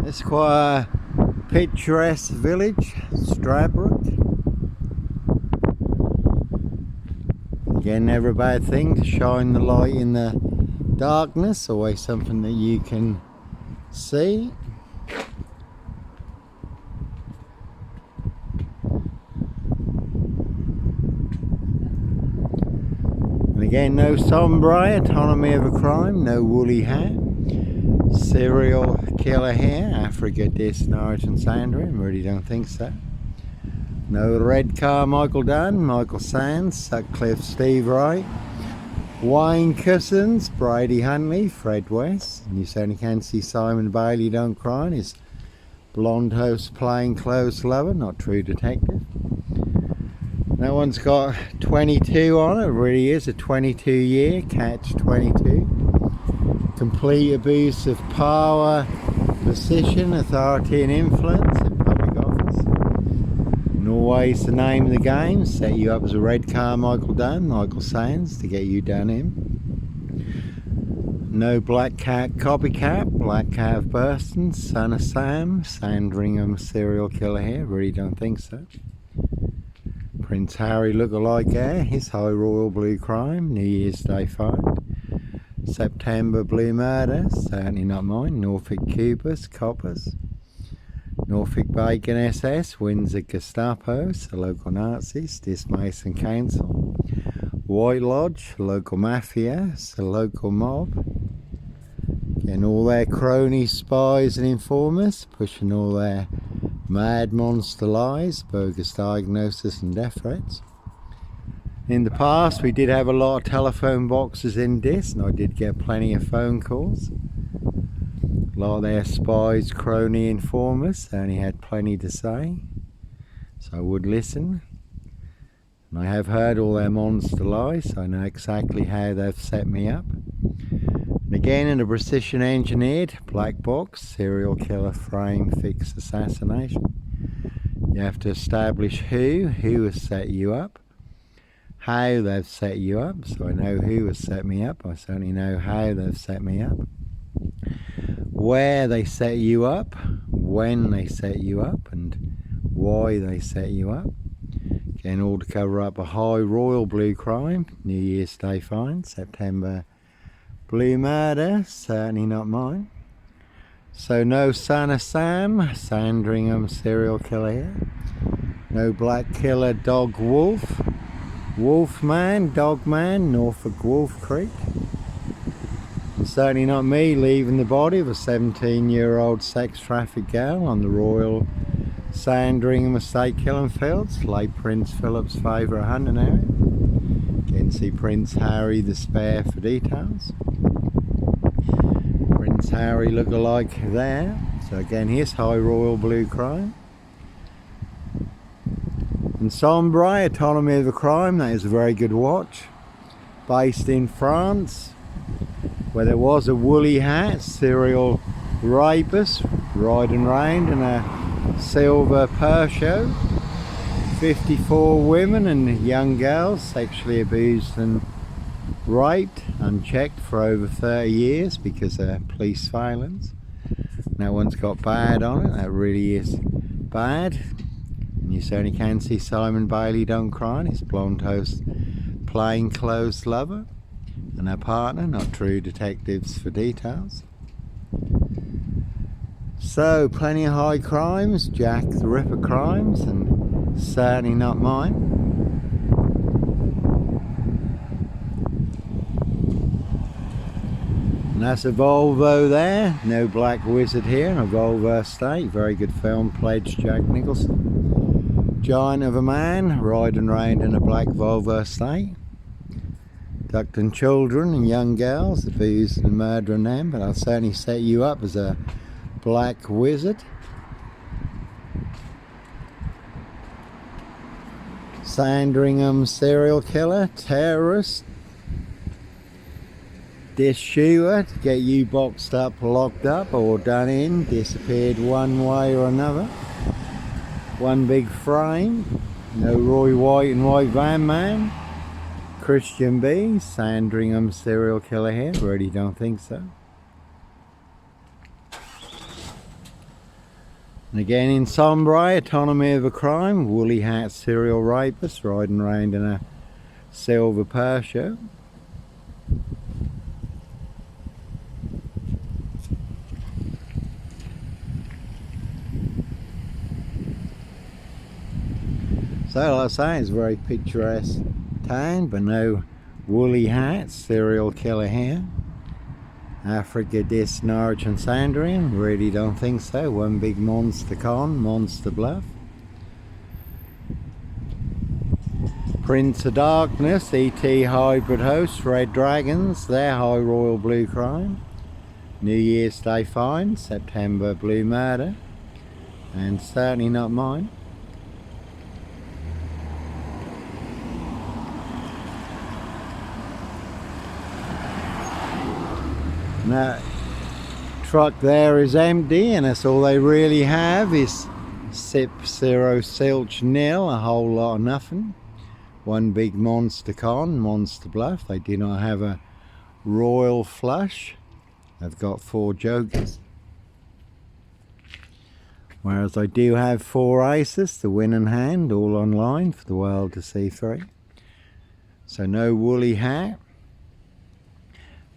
It's quite a picturesque village, Stradbroke. Again, never a bad thing to shine the light in the darkness, always something that you can see. And again, no sombre, autonomy of a crime, no woolly hat. Serial killer here, Africa, Dis, Norwich and Sandringham, really don't think so. No red car, Michael Dunn, Michael Sands, Sutcliffe, Steve Wright, Wayne Cousins, Brady Huntley, Fred West. And you certainly can see Simon Bailey Don't Cry, and his blonde host plain clothes lover, not true detective. That one's got 22 on it, really is a 22-year catch 22. Complete abuse of power, position, authority and influence in public office. And always the name of the game, set you up as a red car Michael Dunn, Michael Sands, to get you done in. No black cat copycat, black cat of Burston, son of Sam, Sandringham serial killer here, really don't think so. Prince Harry look-alike heir, his high royal blue crime, New Year's Day find. September blue murder, certainly not mine. Norfolk Coopers, Coppers. Norfolk Bacon SS, Windsor Gestapos, the local Nazis, Dis Mason Council. White Lodge, local mafia, the local mob. Getting all their cronies, spies and informers, pushing all their mad monster lies, bogus diagnosis and death threats. In the past we did have a lot of telephone boxes in Dis, and I did get plenty of phone calls. A lot of their spies, crony informers, they only had plenty to say, so I would listen. And I have heard all their monster lies, so I know exactly how they've set me up. And again, in a precision engineered black box, serial killer frame fix assassination. You have to establish who has set you up, how they've set you up, so I know who has set me up, I certainly know how they've set me up, where they set you up, when they set you up, and why they set you up. Again, all to cover up a high royal blue crime, New Year's Day find, September blue murder, certainly not mine. So no son of Sam, Sandringham serial killer here. No black killer dog wolf, Wolfman, Dogman, Norfolk Wolf Creek. And certainly not me leaving the body of a 17-year-old sex trafficked girl on the Royal Sandringham Estate Killing Fields, late Prince Philip's favourite hunting area. Again, see Prince Harry the Spare for details. Prince Harry look-alike there. So again, here's high royal blue crime. And Sombre, Autonomy of a Crime, that is a very good watch. Based in France, where there was a woolly hat, serial rapist, riding round in a silver Peugeot. 54 women and young girls sexually abused and raped, unchecked for over 30 years because of police violence. That one's got bad on it, that really is bad. And you certainly can see Simon Bailey Don't Cry, and his blonde host plain clothes lover, and her partner, not true detectives for details. So plenty of high crimes, Jack the Ripper crimes, and certainly not mine. And that's a Volvo there, no black wizard here, in a Volvo estate, very good film, pledge Jack Nicholson. Giant of a man, riding round in a black Volvo estate. Abducting children and young girls, abusing and murdering them, but I'll certainly set you up as a black wizard. Sandringham serial killer, terrorist, Dis shooter to get you boxed up, locked up or done in, disappeared one way or another. One big frame, no Roy White and White Van Man. Christian B, Sandringham serial killer here, really don't think so. And again in Sombray, Autonomy of a Crime, woolly hat serial rapist riding around in a silver Persia. So like I say, it's a very picturesque town, but no woolly hats, serial killer here. Africa, Dis, Norwich and Sandringham, really don't think so. One big monster con, monster bluff. Prince of Darkness, E.T. Hybrid Host, Red Dragons, their High Royal Blue Crime. New Year's Day Find, September Blue Murder, and certainly not mine. That truck there is empty, and that's all they really have is sip 0 silch nil, a whole lot of nothing. One big monster con, monster bluff. They do not have a royal flush. They've got 4 jokers. Whereas I do have 4 aces, the win in hand, all online for the world to see through. So no woolly hat.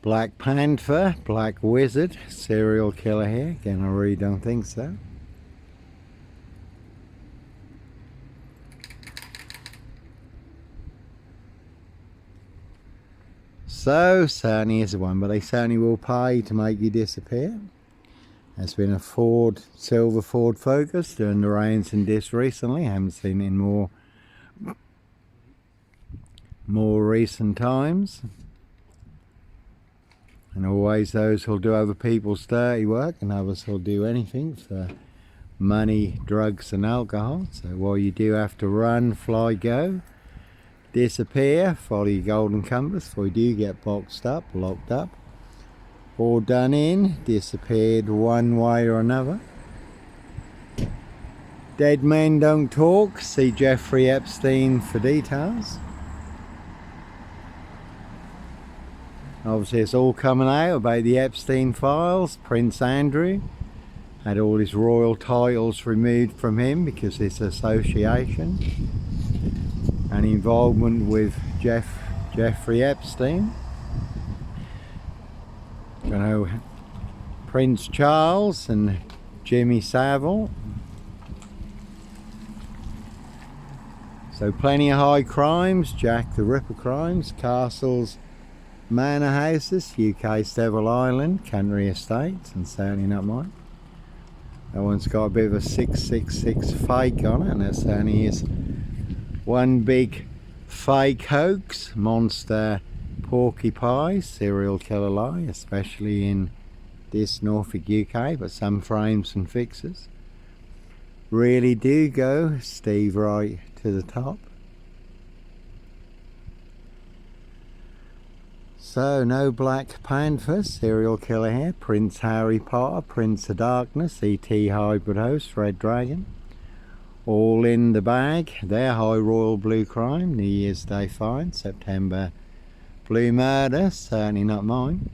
Black Panther, Black Wizard, serial killer here. Again, I really don't think so. So, certainly is one, but they certainly will pay to make you disappear. There's been a Ford, silver Ford Focus during the rains in Dis recently. I haven't seen it in more recent times. And always those who'll do other people's dirty work, and others who'll do anything for money, drugs and alcohol. So while you do have to run, fly, go, disappear, follow your golden compass, before you do get boxed up, locked up, or done in, disappeared one way or another. Dead men don't talk. See Jeffrey Epstein for details. Obviously it's all coming out about the Epstein files. Prince Andrew had all his royal titles removed from him because of his association and involvement with Jeffrey Epstein. You know, Prince Charles and Jimmy Savile. So plenty of high crimes, Jack the Ripper crimes, castles, manor houses, UK Seville Island, country estates, and certainly not mine. That one's got a bit of a 666 fake on it, and that certainly is one big fake hoax, monster porcupine, serial killer lie, especially in this Norfolk UK, but some frames and fixes really do go Steve right to the top. So no Black Panther, serial killer here, Prince Harry Potter, Prince of Darkness, E.T. Hybrid Host, Red Dragon, all in the bag. Their High Royal Blue Crime, New Year's Day Find, September Blue Murder, certainly not mine.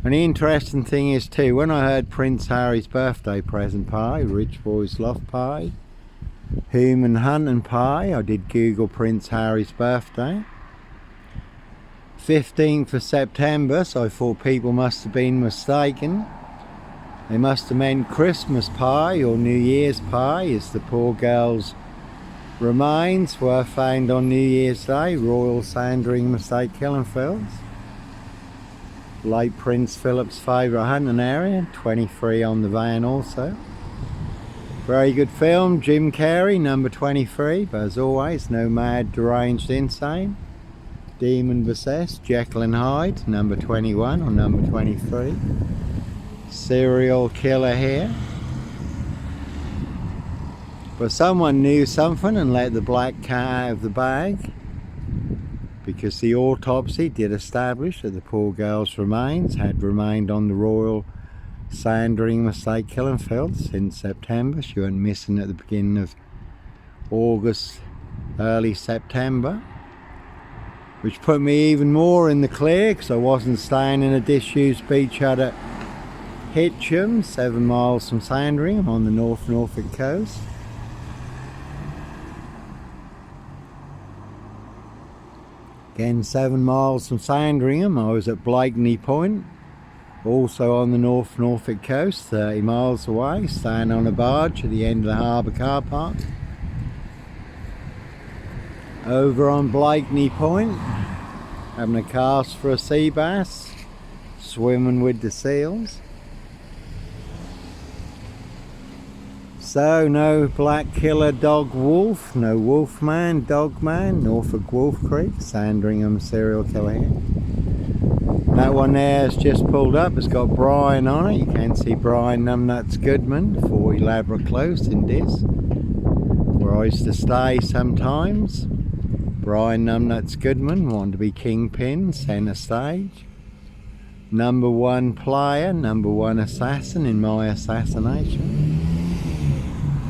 And the interesting thing is too, when I heard Prince Harry's birthday present pie, Rich Boys Loft Pie, Human Hunting Pie, I did Google Prince Harry's birthday. 15th of September, so I thought people must have been mistaken. They must have meant Christmas pie or New Year's pie, as the poor girl's remains were found on New Year's Day, Royal Sandringham Estate, Killenfields. Late Prince Philip's favourite hunting area, 23 on the van also. Very good film, Jim Carrey, number 23, but as always, no mad, deranged, insane. Demon Possessed, Jekyll and Hyde, number 21 or number 23. Serial killer here. But someone knew something and let the black cat out of the bag, because the autopsy did establish that the poor girl's remains had remained on the Royal Sandringham Estate, Killenfields since September. She went missing at the beginning of August, early September. Which put me even more in the clear, because I wasn't staying in a disused beach hut at Hitcham, 7 miles from Sandringham on the North Norfolk coast. Again, 7 miles from Sandringham, I was at Blakeney Point, also on the North Norfolk coast, 30 miles away, staying on a barge at the end of the harbour car park. Over on Blakeney Point, having a cast for a sea bass, swimming with the seals. So no black killer dog wolf, no wolf man, dog man, Norfolk Wolf Creek, Sandringham serial killer here. That one there has just pulled up, it's got Brian on it. You can see Brian Numbnuts Goodman, 40 Labrador Close in Dis, where I used to stay sometimes. Brian Numbnuts Goodman wanted to be kingpin, centre stage. #1 player, #1 assassin in my assassination.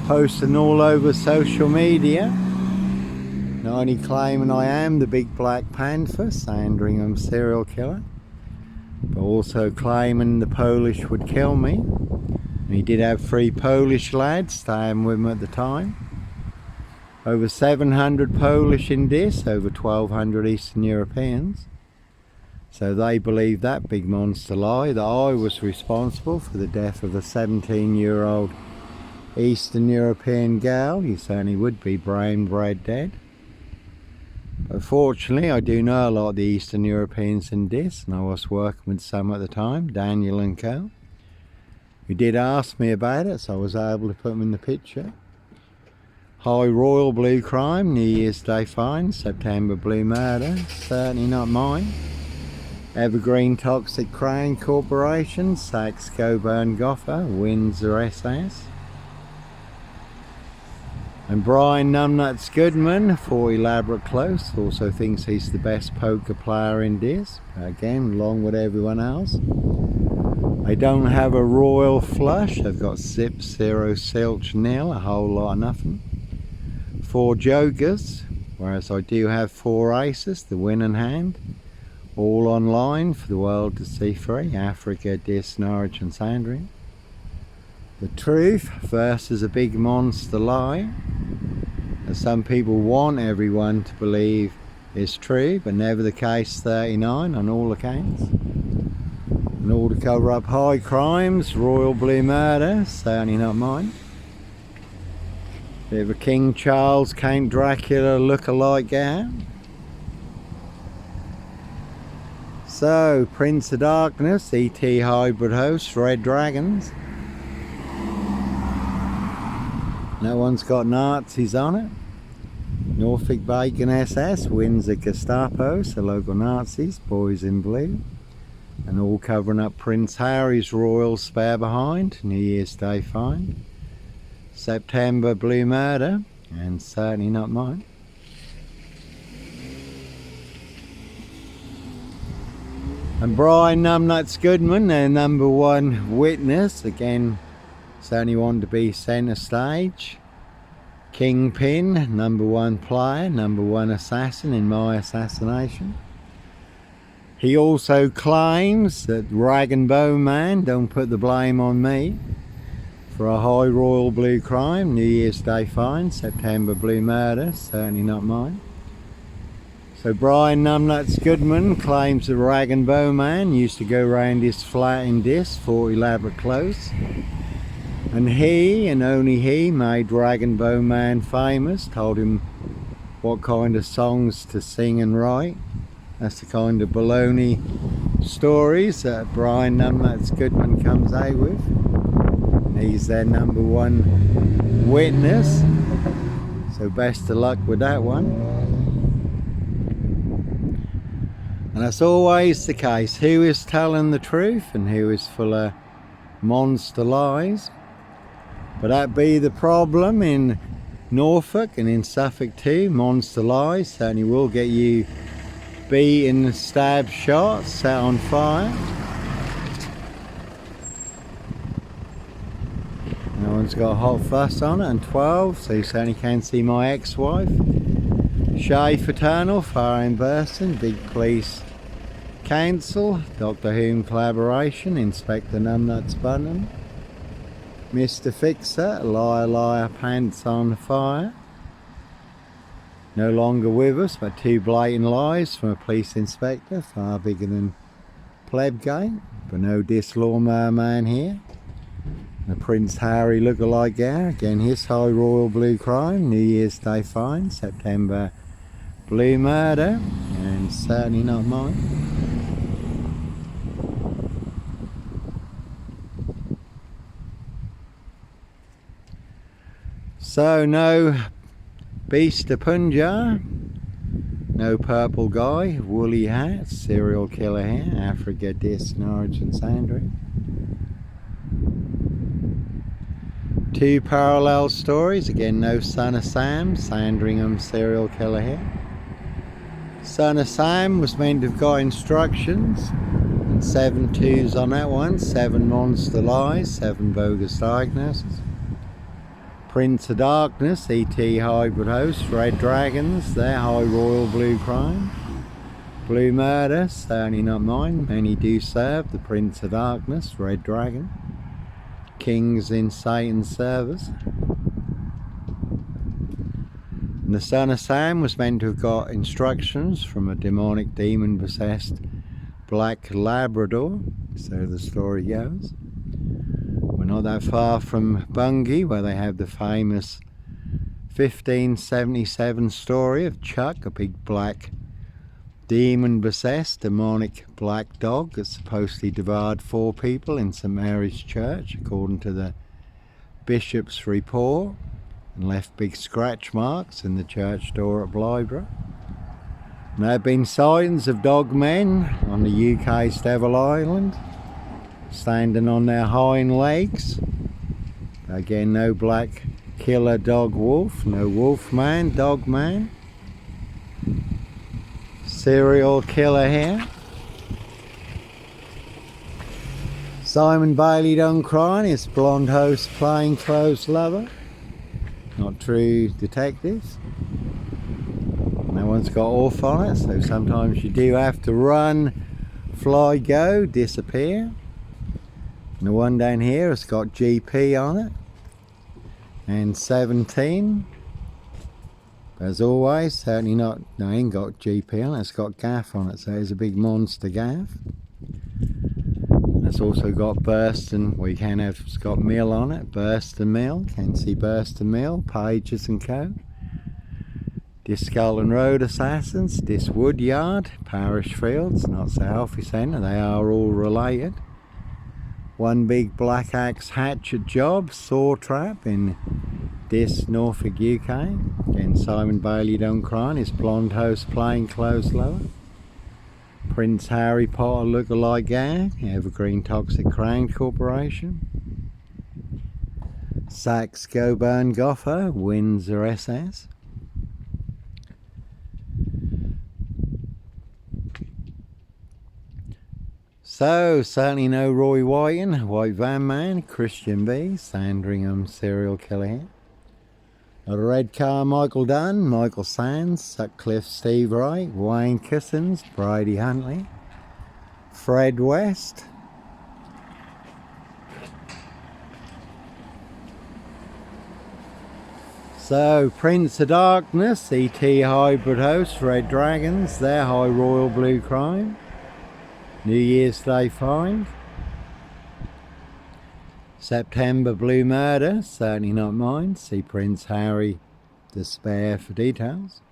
Posting all over social media, not only claiming I am the big black panther, Sandringham serial killer, but also claiming the Polish would kill me. And he did have 3 Polish lads staying with him at the time. Over 700 Polish in this, over 1,200 Eastern Europeans. So they believe that big monster lie, that I was responsible for the death of a 17-year-old Eastern European gal. You certainly would be brain bred dead. But fortunately, I do know a lot of the Eastern Europeans in this, and I was working with some at the time, Daniel and Co. Who did ask me about it, so I was able to put them in the picture. High Royal Blue Crime, New Year's Day Fine, September Blue Murder, certainly not mine. Evergreen Toxic Crane Corporation, Sachs Coburn Goffer, Windsor SS. And Brian Numbnuts Goodman, 40 Labrador Close, also thinks he's the best poker player in this, again along with everyone else. I don't have a royal flush, I've got Zip, 0, Silch, nil, a whole lot of nothing. 4 jokers, whereas I do have 4 aces, the winning hand, all online for the world to see free, Africa, Dis, Norwich and Sandringham. The truth versus a big monster lie, as some people want everyone to believe is true, but never the case 39 on all accounts. And all to cover up high crimes, royal blue murder, certainly not mine. Bit of a King Charles, Count Dracula look-alike guy. So, Prince of Darkness, ET hybrid host, Red Dragons. No one's got Nazis on it. Norfolk Bacon SS, Windsor Gestapo, so local Nazis, boys in blue. And all covering up Prince Harry's royal spare behind, New Year's Day Fine. September Blue Murder, and certainly not mine. And Brian Numbnuts Goodman, their #1 witness, again certainly wanted to be centre stage. Kingpin, #1 player, #1 assassin in my assassination. He also claims that Rag and Bone Man, don't put the blame on me, for a high royal blue crime, New Year's Day Fine, September Blue Murder, certainly not mine. So Brian Numbnuts Goodman claims the Rag and Bone Man used to go round his flat in Dis, 40 Labrador Close. And he, and only he, made Rag and Bone Man famous, told him what kind of songs to sing and write. That's the kind of baloney stories that Brian Numbnuts Goodman comes out with. And he's their #1 witness. So best of luck with that one. And that's always the case. Who is telling the truth and who is full of monster lies? But that be the problem in Norfolk and in Suffolk too. Monster lies certainly will get you beaten, stabbed, shot, set on fire. No one's got a hot fuss on it, and 12, so you certainly can see my ex-wife. Shay Fraternal, fire in Burston, big police Council, Doctor Who collaboration, Inspector Numbnuts Button, Mr. Fixer, Liar Liar Pants on Fire, no longer with us, but 2 blatant lies from a police inspector, far bigger than Plebgate, but no dislawnmower man here. The Prince Harry look-alike there, again his high royal blue crime, New Year's Day fine, September blue murder, and certainly not mine. So no Beast of Punjab, no purple guy, woolly hat, serial killer here, Africa, Dis, Norwich and Sandringham. 2 parallel stories, again no Son of Sam, Sandringham serial killer here. Son of Sam was meant to have got instructions, and 7 twos on that one, 7 monster lies, 7 bogus diagnoses. Prince of Darkness, E.T. hybrid host, Red Dragons, their high royal blue crime. Blue murder, certainly not mine, many do serve, the Prince of Darkness, Red Dragon. Kings in Satan's service. And the Son of Sam was meant to have got instructions from a demonic demon-possessed black Labrador, so the story goes. We're not that far from Bungay, where they have the famous 1577 story of Chuck, a big black demon-possessed demonic black dog that supposedly devoured 4 people in St Mary's Church, according to the bishop's report, and left big scratch marks in the church door at Blythe. There have been sightings of dog men on the UK's Devil Island, standing on their hind legs. Again, no black killer dog wolf, no wolf man, dog man. Serial killer here. Simon Bailey done crying, his blonde host plainclothes lover. Not true detectives. No one's got off on it, so sometimes you do have to run, fly, go, disappear. And the one down here has got GP on it, and 17. As always, certainly not, no, it ain't got GP on it, it's got gaff on it, so it's a big monster gaff. And it's also got Burston, we can have, it's got mill on it, Burston Mill, can see Burston Mill, Pages and Co. This Scotland Road Assassins, this Woodyard, Parish Fields, not Southie Centre, they are all related. One big black axe hatchet job, saw trap in this Norfolk UK. Again, Simon Bailey done crying, his blonde host plainclothes lower. Prince Harry Potter look-alike gang, Evergreen Toxic Crown Corporation. Saxe Goburn Gotho, Windsor SS. So, certainly no Roy Whiting, White Van Man, Christian B, Sandringham serial killer here. A red car, Michael Dunn, Michael Sands, Sutcliffe Steve Wright, Wayne Kissins, Brady Huntley, Fred West. So, Prince of Darkness, E.T. hybrid host, Red Dragons, their high royal blue crime. New Year's Day find. September blue murder, certainly not mine. See Prince Harry Despair for details.